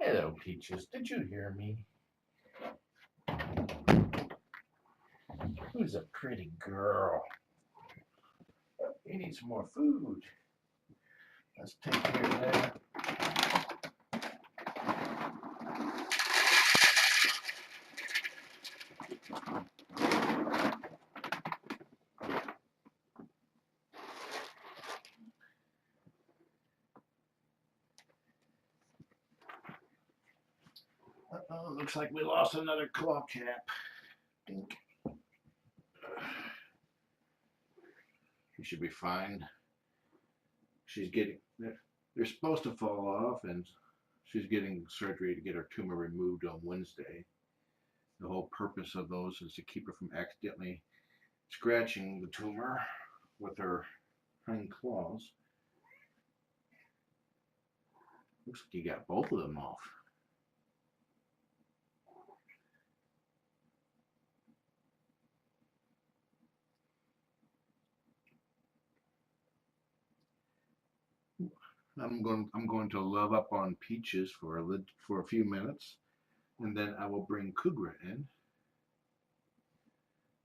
Hello, Peaches. Did you hear me? Who's a pretty girl? He needs some more food. Let's take care of that. Uh-oh, looks like we lost another claw cap. Dink. She should be fine. She's getting, they're supposed to fall off, and she's getting surgery to get her tumor removed on Wednesday. The whole purpose of those is to keep her from accidentally scratching the tumor with her hind claws. Looks like you got both of them off. I'm going to love up on Peaches for a few minutes, and then I will bring Kougra in.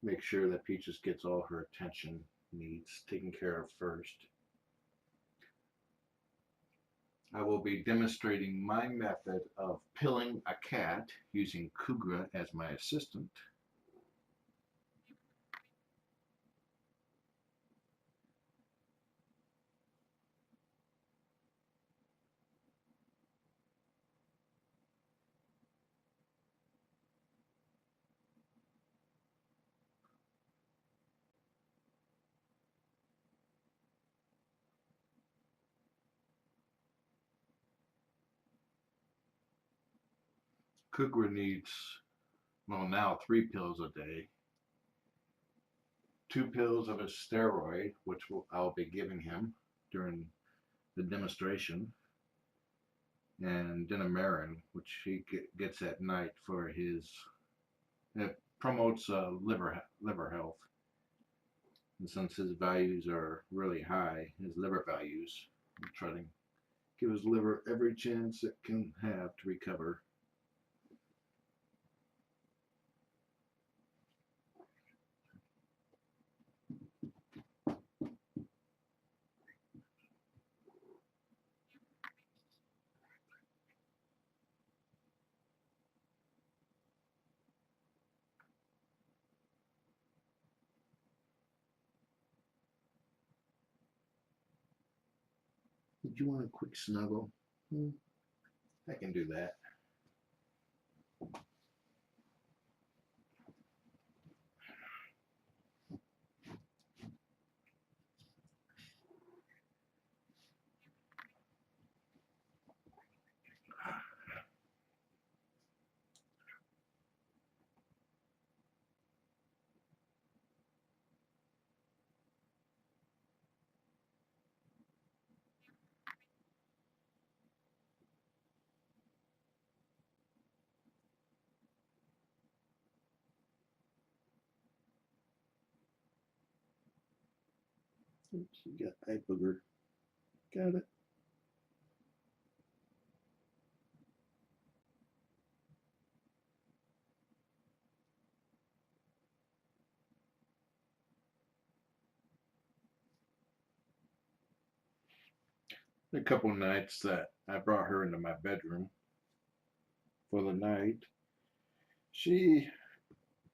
Make sure that Peaches gets all her attention needs taken care of first. I will be demonstrating my method of pilling a cat using Kougra as my assistant. Kougra needs, well, now 3 pills a day. 2 pills of a steroid, which I'll be giving him during the demonstration, and Denamarin, which he gets at night for his, it promotes liver health. And since his values are really high, his liver values, I'm trying to give his liver every chance it can have to recover. Did you want a quick snuggle? I can do that. Oops, you got eye booger. Got it. A couple nights that I brought her into my bedroom for the night, she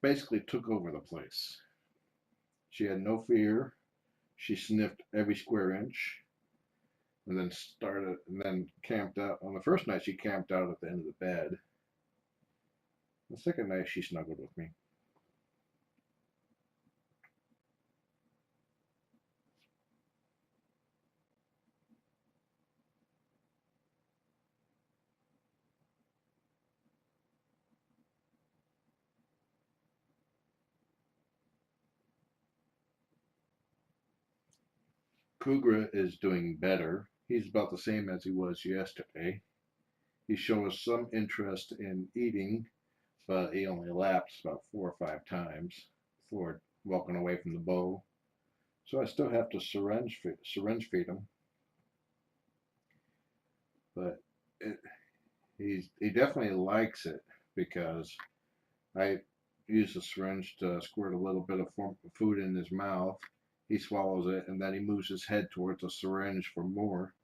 basically took over the place. She had no fear. She sniffed every square inch, and then camped out. On the first night, she camped out at the end of the bed. The second night, she snuggled with me. Kougra is doing better. He's about the same as he was yesterday. He shows some interest in eating, but he only laps about 4 or 5 times before walking away from the bowl. So I still have to syringe feed him. But he definitely likes it because I use the syringe to squirt a little bit of food in his mouth. He swallows it and then he moves his head towards the syringe for more.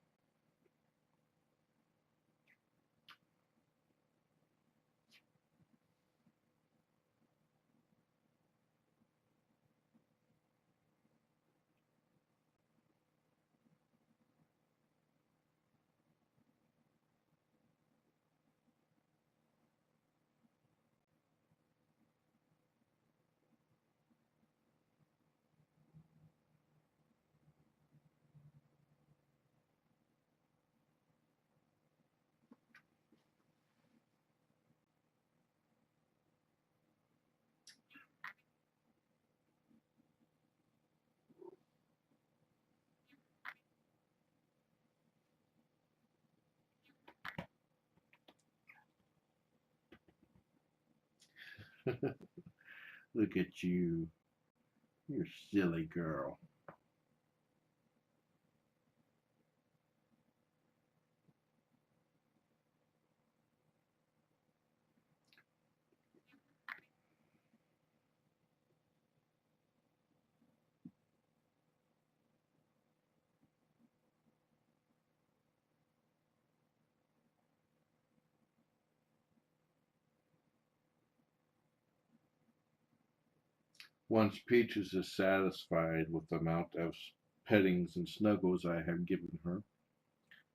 Look at you. You're a silly girl. Once Peaches is satisfied with the amount of pettings and snuggles I have given her,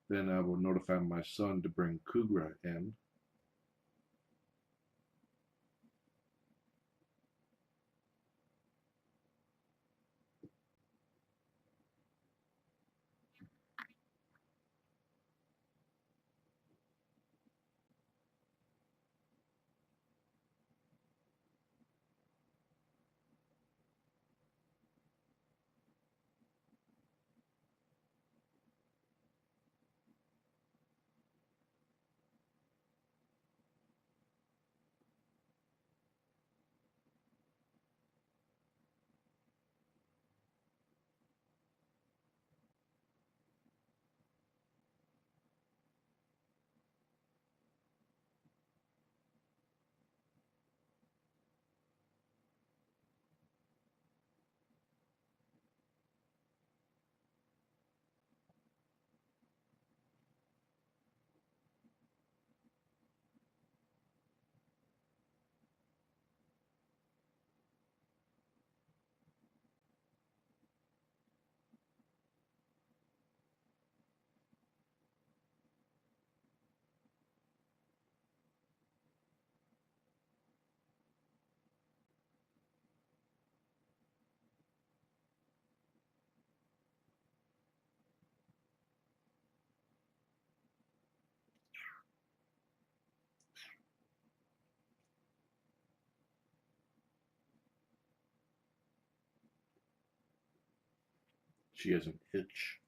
then I will notify my son to bring Kougra in. She has an itch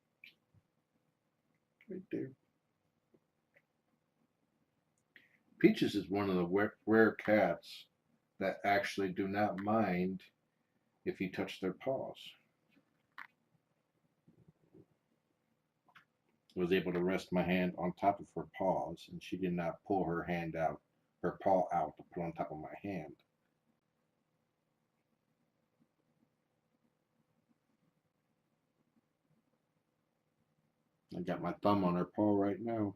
right there. Peaches is one of the rare cats that actually do not mind if you touch their paws. I was able to rest my hand on top of her paws, and she did not pull her paw out to put on top of my hand. I got my thumb on her paw right now.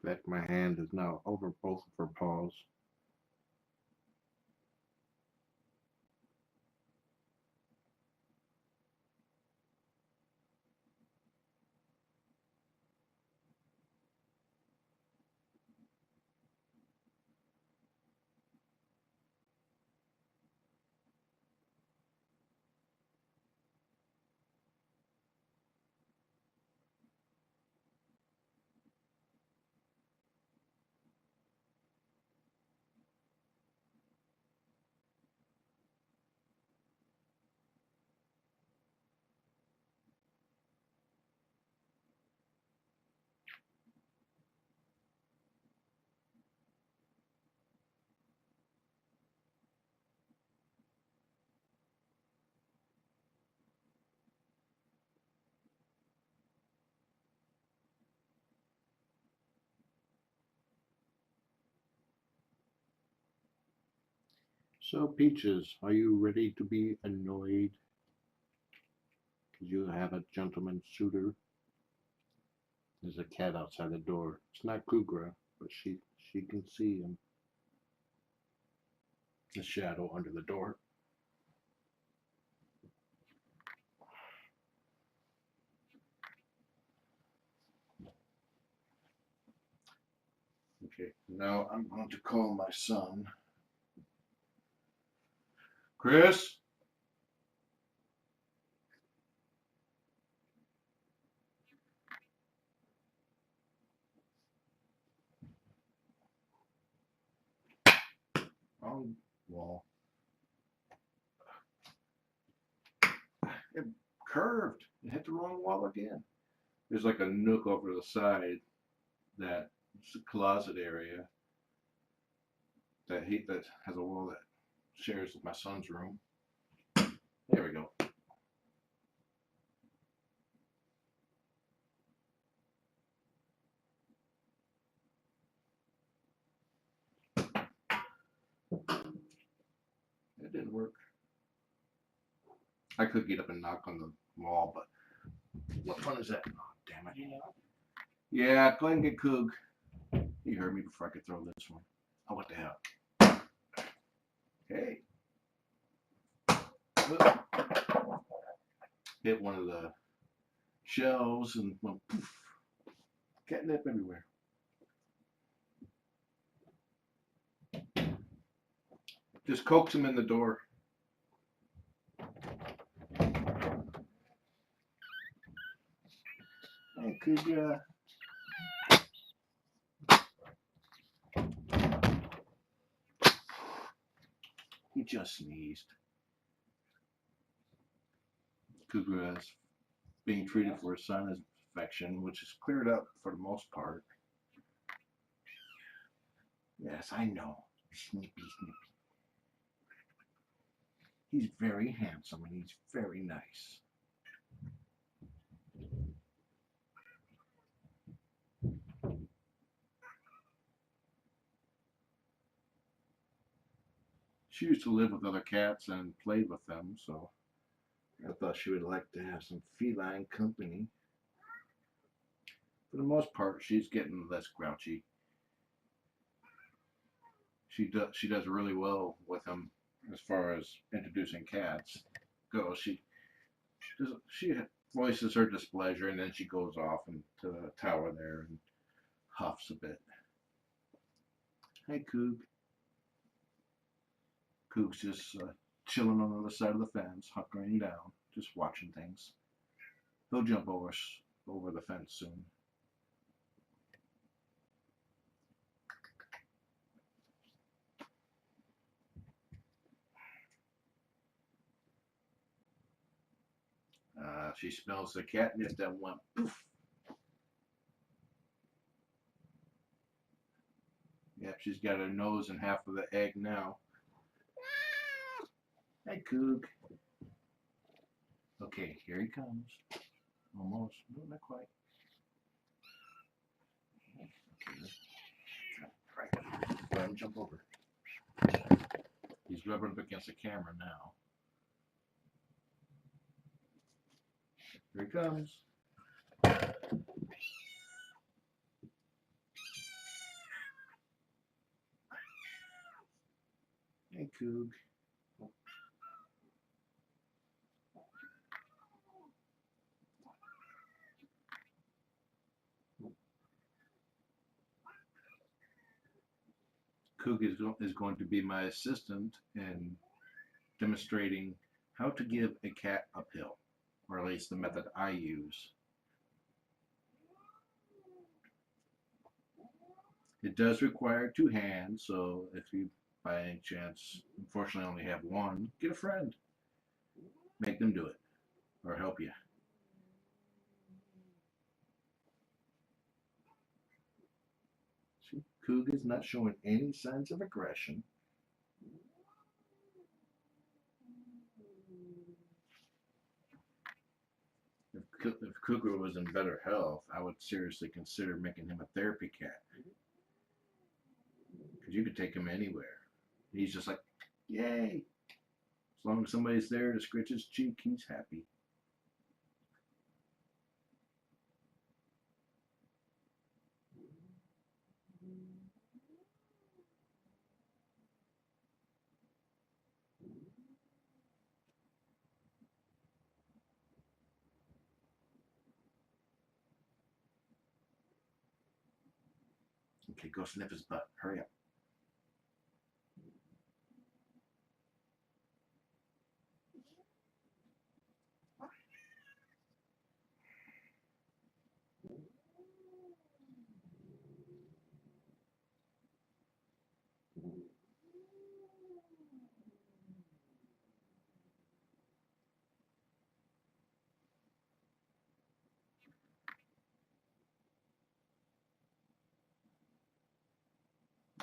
In fact, my hand is now over both of her paws. So, Peaches, are you ready to be annoyed? Because you have a gentleman suitor. There's a cat outside the door. It's not Kougra, but she can see him. The shadow under the door. Okay, now I'm going to call my son. Chris? Oh, well, it curved. It hit the wrong wall again. There's like a nook over the side that it's a closet area that has a wall that shares with my son's room. There we go. It didn't work. I could get up and knock on the wall, but what fun is that? Oh, damn it. Yeah, go ahead and get Coog. He heard me before I could throw this one. Oh, what the hell? Hey. Hit one of the shelves and went poof. Catnip everywhere. Just coax him in the door. Hey, Kougra. He just sneezed. Kougra is being treated for a sinus infection, which is cleared up for the most part. Yes, I know. Snippy, snippy. He's very handsome and he's very nice. She used to live with other cats and played with them, so I thought she would like to have some feline company. For the most part, she's getting less grouchy. She does really well with them as far as introducing cats go. She voices her displeasure and then she goes off into the tower there and huffs a bit. Hey, Coog. Coog's just chilling on the other side of the fence, hunkering down, just watching things. He'll jump over the fence soon. She smells the catnip that went poof. Yep, she's got her nose in half of the egg now. Hey, Coog. Okay, here he comes. Almost. No, not quite. Okay, right. Let him jump over. He's rubbing up against the camera now. Here he comes. Hey, Coug. Coug is going to be my assistant in demonstrating how to give a cat a pill, or at least the method I use. It does require two hands, so if you by any chance unfortunately only have one, get a friend. Make them do it, or help you. See, Coug is not showing any signs of aggression. If Kougra was in better health, I would seriously consider making him a therapy cat. Because you could take him anywhere. He's just like, yay! As long as somebody's there to scratch his cheek, he's happy. Okay, go sniff his butt. Hurry up.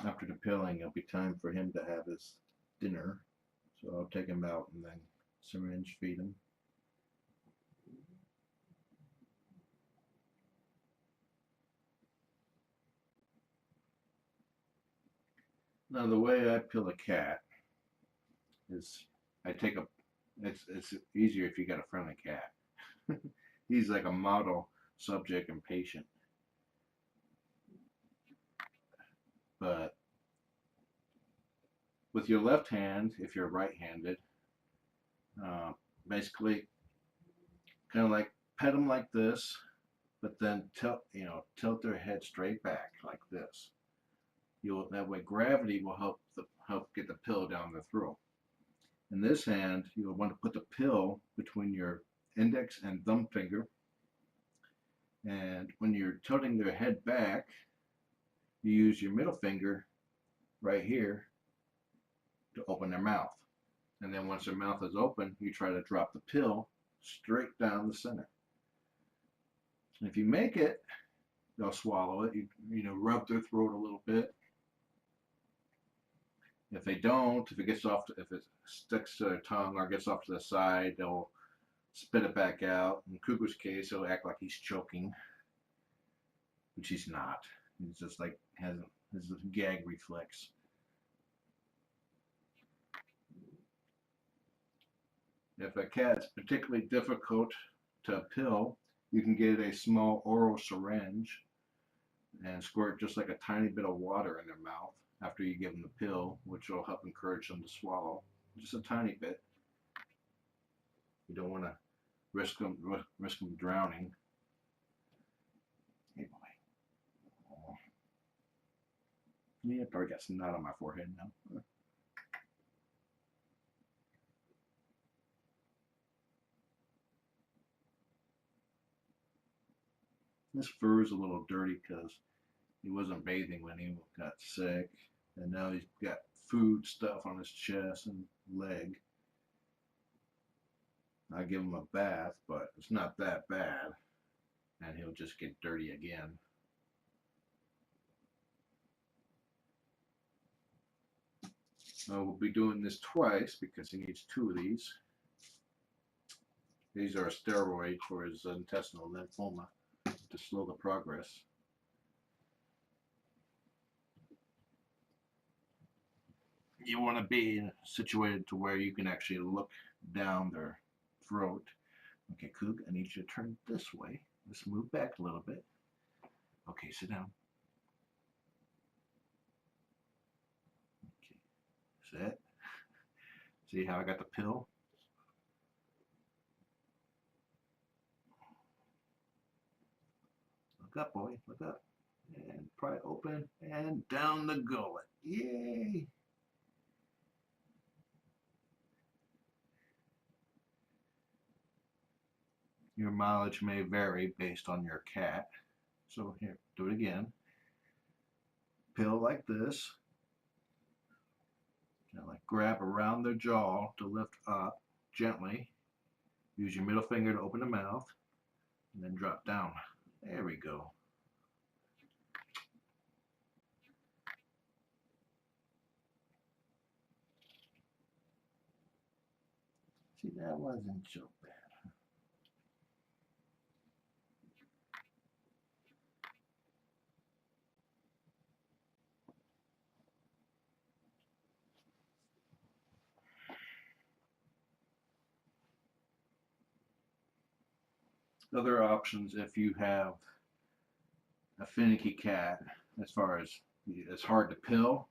After the pilling, it'll be time for him to have his dinner. So I'll take him out and then syringe feed him. Now the way I pill a cat is I take a, it's easier if you got a friendly cat. He's like a model subject and patient. But with your left hand, if you're right-handed, basically kind of like pet them like this, but then tilt their head straight back like this. That way gravity will help get the pill down their throat. In this hand, you'll want to put the pill between your index and thumb finger, and when you're tilting their head back, you use your middle finger right here to open their mouth. And then once their mouth is open, you try to drop the pill straight down the center. And if you make it, they'll swallow it. You rub their throat a little bit. If they don't, if it sticks to their tongue or gets off to the side, they'll spit it back out. In Kougra's case, he'll act like he's choking, which he's not. He's just like has his gag reflex. If a cat's particularly difficult to pill, you can get a small oral syringe and squirt just like a tiny bit of water in their mouth after you give them the pill, which will help encourage them to swallow. Just a tiny bit. You don't want to risk them drowning. Hey boy. Oh. Yeah, probably got snot on my forehead now. This fur is a little dirty because he wasn't bathing when he got sick, and now he's got food stuff on his chest and leg. I give him a bath, but it's not that bad, and he'll just get dirty again. We'll be doing this twice because he needs 2 of these. These are a steroid for his intestinal lymphoma to slow the progress. You want to be situated to where you can actually look down their throat. Okay, Coug, I need you to turn this way. Let's move back a little bit. Okay, sit down. Okay, sit. See how I got the pill? Look up, boy. Look up. And pry open and down the gullet. Yay! Your mileage may vary based on your cat. So here, do it again. Pill like this. Like grab around their jaw to lift up gently. Use your middle finger to open the mouth. And then drop down. There we go. See, that wasn't so bad. Other options if you have a finicky cat, as far as it's hard to pill.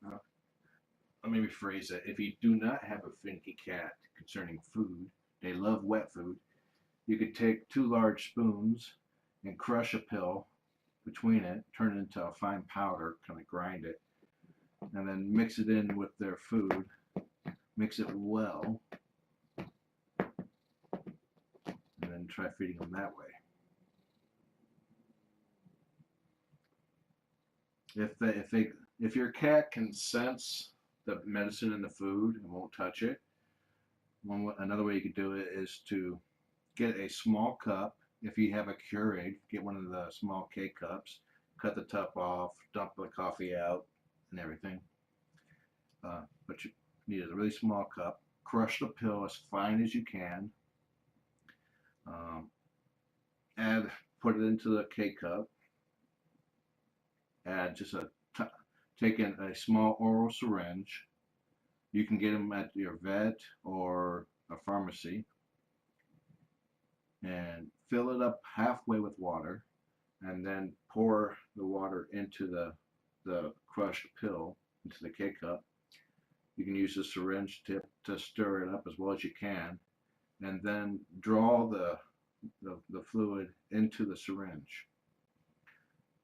Let me rephrase that. If you do not have a finicky cat concerning food, they love wet food, you could take 2 large spoons and crush a pill between it, turn it into a fine powder, kind of grind it, and then mix it in with their food. Mix it well, and then try feeding them that way. If your cat can sense the medicine in the food and won't touch it, another way you could do it is to get a small cup. If you have a Keurig, get one of the small K-cups, cut the top off, dump the coffee out and everything. But you need a really small cup. Crush the pill as fine as you can. Put it into the K-cup. Add just take in a small oral syringe. You can get them at your vet or a pharmacy. And fill it up halfway with water, and then pour the water into the crushed pill into the K-cup. You can use the syringe tip to stir it up as well as you can, and then draw the fluid into the syringe.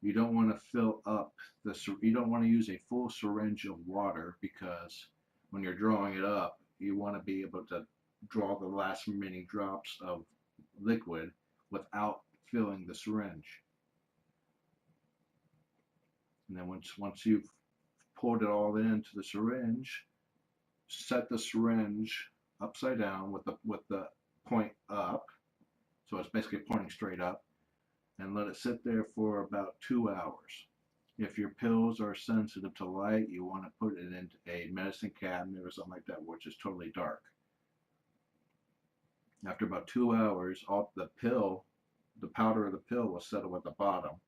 You don't want to fill up you don't want to use a full syringe of water, because when you're drawing it up, you want to be able to draw the last remaining drops of liquid without filling the syringe. And then once you've poured it all into the syringe, set the syringe upside down with the point up, so it's basically pointing straight up, and let it sit there for about 2 hours. If your pills are sensitive to light, you want to put it into a medicine cabinet or something like that, which is totally dark. After about 2 hours, all the powder of the pill will settle at the bottom,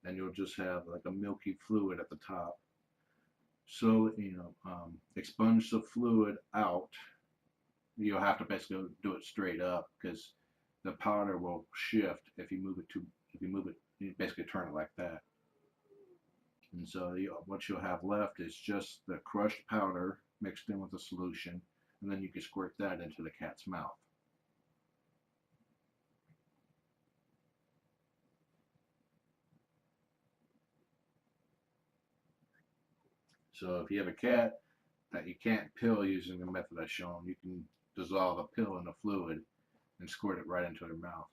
and you'll just have like a milky fluid at the top. So, expunge the fluid out. You'll have to basically do it straight up, because the powder will shift if you move it, you basically turn it like that. And so what you'll have left is just the crushed powder mixed in with the solution, and then you can squirt that into the cat's mouth. So if you have a cat that you can't pill using the method I've shown, you can dissolve a pill in the fluid and squirt it right into their mouth.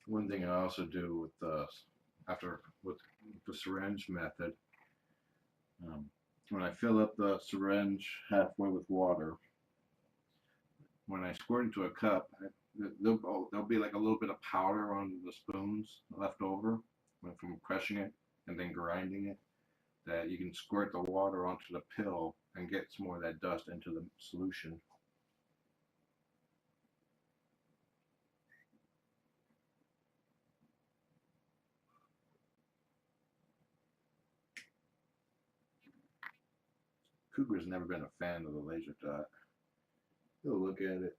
One thing I also do with with the syringe method, when I fill up the syringe halfway with water, when I squirt into a cup, there'll be like a little bit of powder on the spoons left over from crushing it and then grinding it. That you can squirt the water onto the pill and get some more of that dust into the solution. Kougra's never been a fan of the laser dot. He'll look at it.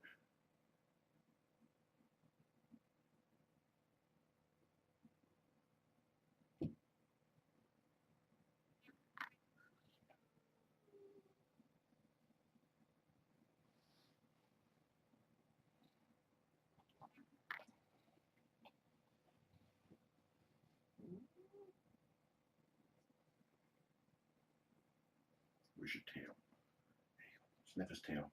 Where's your tail? Sniff his tail.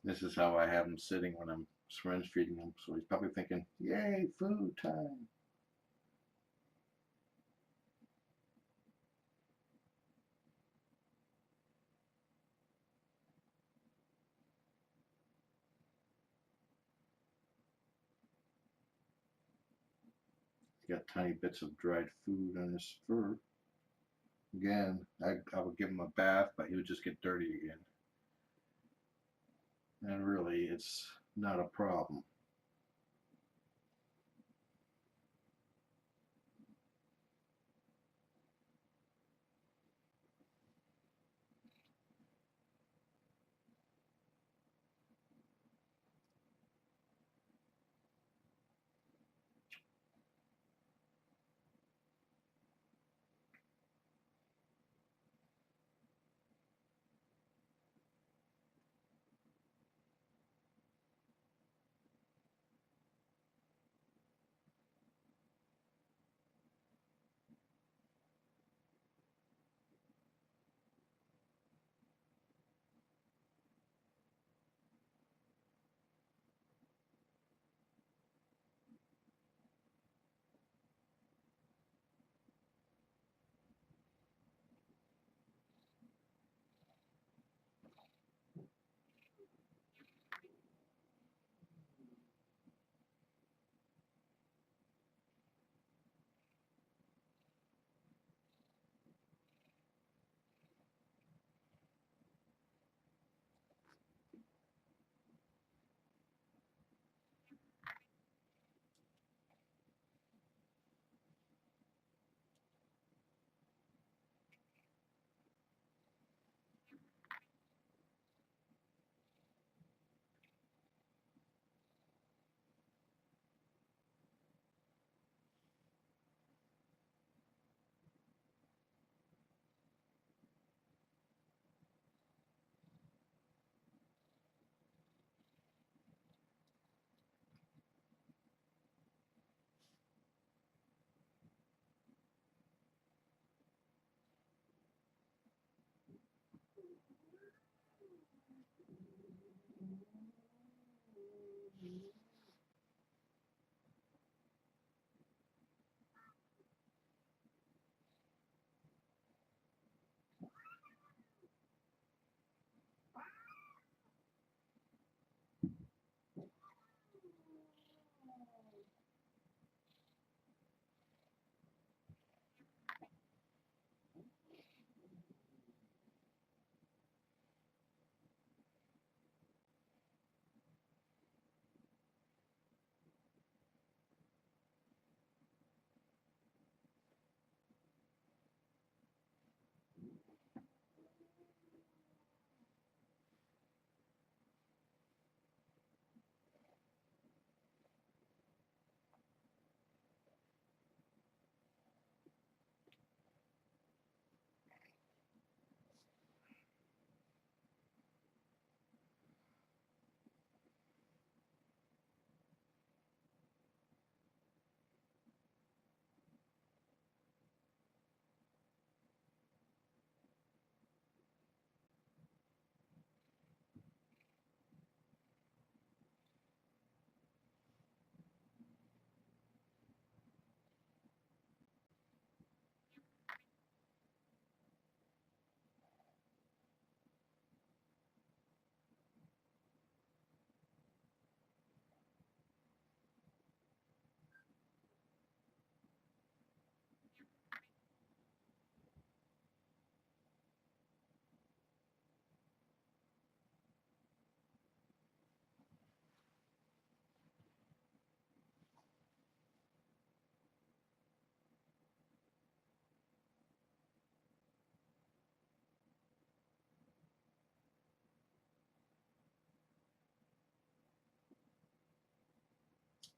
This is how I have him sitting when I'm syringe feeding him. So he's probably thinking, yay, food time. He's got tiny bits of dried food on his fur. Again, I would give him a bath, but he would just get dirty again. And really, it's not a problem.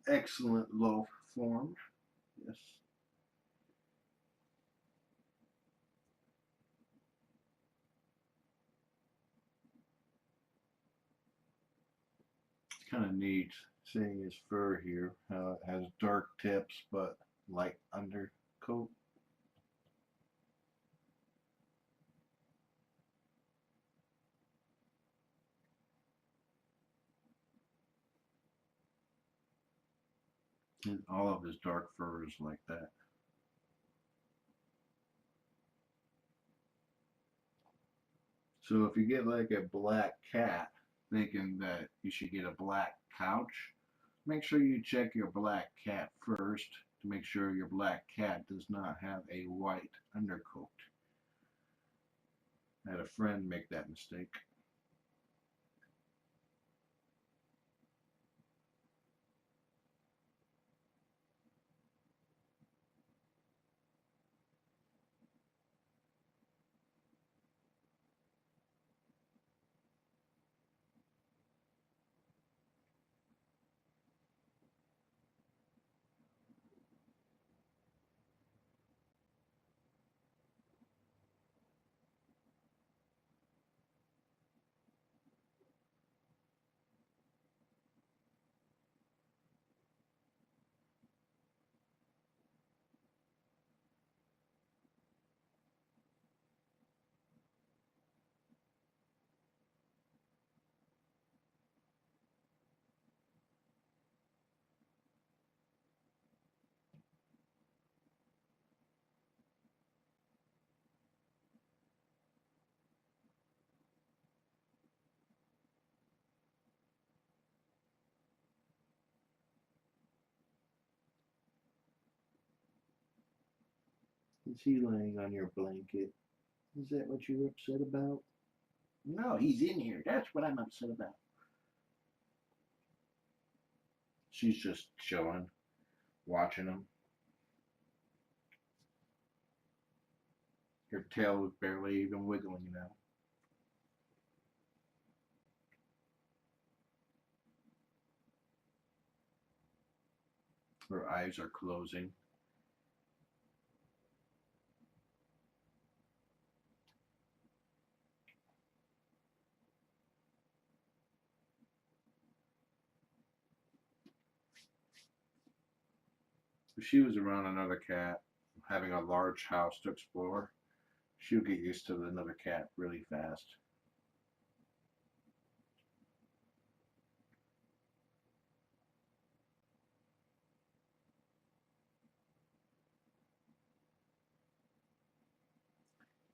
excellent loaf form. Yes. It's kind of neat seeing his fur here, how it has dark tips but light undercoat. And all of his dark fur is like that. So if you get like a black cat thinking that you should get a black couch, make sure you check your black cat first to make sure your black cat does not have a white undercoat. I had a friend make that mistake. Is he laying on your blanket? Is that what you're upset about? No, he's in here. That's what I'm upset about. She's just chilling, watching him. Her tail is barely even wiggling now. Her eyes are closing. If she was around another cat, having a large house to explore, she would get used to another cat really fast.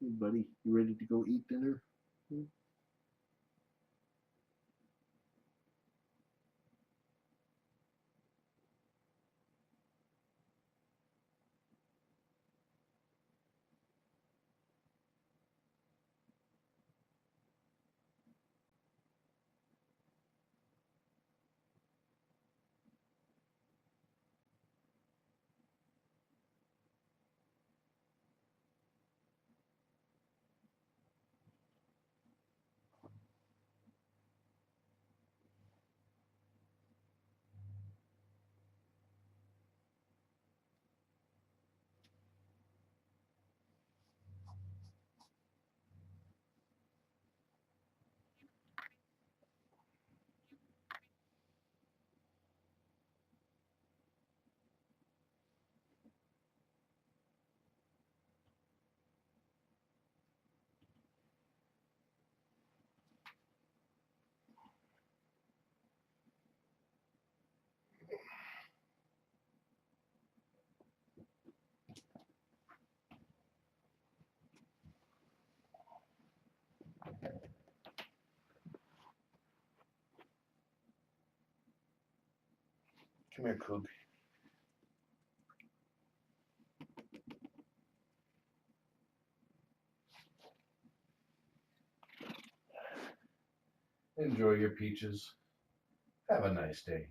Hey, buddy, you ready to go eat dinner? Hmm? Come here, Coog. Enjoy your peaches. Have a nice day.